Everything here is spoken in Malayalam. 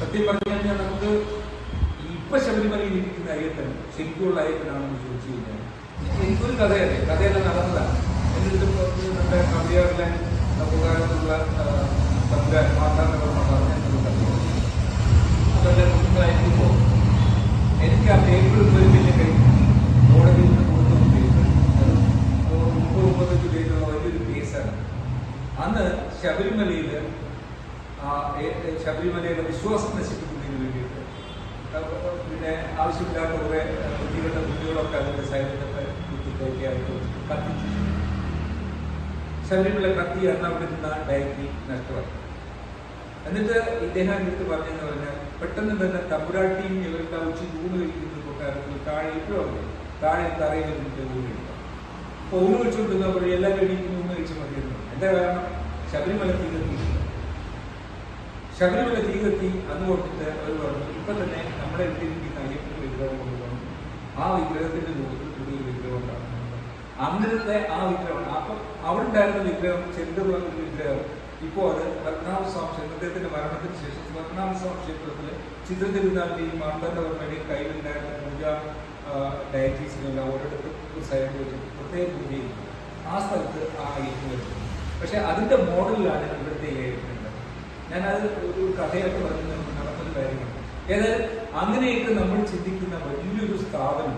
സത്യം പറഞ്ഞു കഴിഞ്ഞാൽ നമുക്ക് ഇപ്പൊ ശബരിമലയിൽ ഇരിക്കുന്ന അയ്യപ്പൻ ശരിക്കുള്ള അയ്യപ്പനാണെന്ന് ചോദിച്ചു കഴിഞ്ഞാൽ എനിക്കൊരു കഥയല്ലേ, കഥയെല്ലാം നടന്നതാണ്. എന്നിട്ട് നമ്മുടെ കവിയാറിലെ ഉപകാരത്തിലുള്ള തമ്പുരാൻ മാതാന്നവർമ്മ പറഞ്ഞിട്ടുള്ള അവരുടെ കുഞ്ഞുങ്ങളായിരിക്കുമ്പോൾ എനിക്ക് ആ പേപ്പർ ഒരു വലിയ കൈ കോടതിയിൽ നിന്ന് കൊടുത്തൊരു പേപ്പർ, അത് 30-35 പേജുള്ള വലിയൊരു കേസാണ്. അന്ന് ശബരിമലയിലെ വിശ്വാസം നശിപ്പിക്കുന്നതിന് വേണ്ടിയിട്ട് പിന്നെ ആവശ്യമില്ലാത്ത കുറെ കുട്ടികളുടെ കുട്ടികളൊക്കെ അതിന്റെ സൈഡിലൊക്കെ കുത്തിക്കൊക്കെ ആയിട്ട് കത്തിച്ചു. ശബരിമല കത്തി അന്ന് അവിടെ നിന്ന ഡയറ്റി നഷ്ടമായി. എന്നിട്ട് ഇദ്ദേഹം എടുത്ത് പറഞ്ഞെന്ന് പറഞ്ഞാൽ പെട്ടെന്ന് തന്നെ തമ്പുരാട്ടിയും ഇവരുടെ ഉച്ച ഊണ് കഴിക്കുന്ന കൊട്ടാരത്തിൽ താഴെ ഇപ്പോഴും താഴെ തറയിൽ നിന്നിട്ട് ഊണ് കഴിക്കാം. അപ്പൊ ഊണ് കഴിച്ചുകൊണ്ടിരുന്നപ്പോൾ എല്ലാവരും എണീക്കുന്ന ഊണ് കഴിച്ച് മതിയായിരുന്നു. എന്താ കാരണം? ശബരിമല തീ കത്തിയില്ല. ശബരിമല തീ കത്തി അന്ന് കൊടുത്തിട്ട് അവർ പറഞ്ഞു ഇപ്പൊ തന്നെ നമ്മുടെ എടുത്തിരിക്കുന്ന അയ്യപ്പന്റെ വിഗ്രഹം കൊണ്ടുപോകണം, ആ വിഗ്രഹത്തിന്റെ മുഖത്തിൽ പുതിയ വിഗ്രഹം ഉണ്ടാകുന്നത്. അന്നത്തെ ആ വിഗ്രഹം അപ്പൊ അവിടെ ഉണ്ടായിരുന്ന വിഗ്രഹം ചെറുതുള്ള ഒരു വിഗ്രഹം ഇപ്പോൾ അത് പത്മനാഭസ്വാമി ക്ഷേത്രത്തിന്റെ മരണത്തിന് ശേഷം പത്മനാഭസ്വാമി ക്ഷേത്രത്തില് ചിത്രതിരുനാളിന്റെയും മാർത്താണ്ഡവർമ്മയുടെയും കയ്യിലുണ്ടായിരുന്ന പൂജ ഡയറ്റീസിനെല്ലാം ഓരോരുത്തർ ഒരു സൈഡ് വെച്ച് പ്രത്യേക പൂജയും ആ സ്ഥലത്ത് ആ അയ്യപ്പൻ വരുന്നത്. പക്ഷെ അതിന്റെ മോഡലിലാണ് ഇവിടുത്തെ അയ്യപ്പനുള്ളത്. ഞാനത് ഒരു കഥയായിട്ട് പറഞ്ഞു നടന്നൊരു കാര്യമാണ്. ഏതായാലും അങ്ങനെയൊക്കെ നമ്മൾ ചിന്തിക്കുന്ന വലിയൊരു സ്ഥാപനം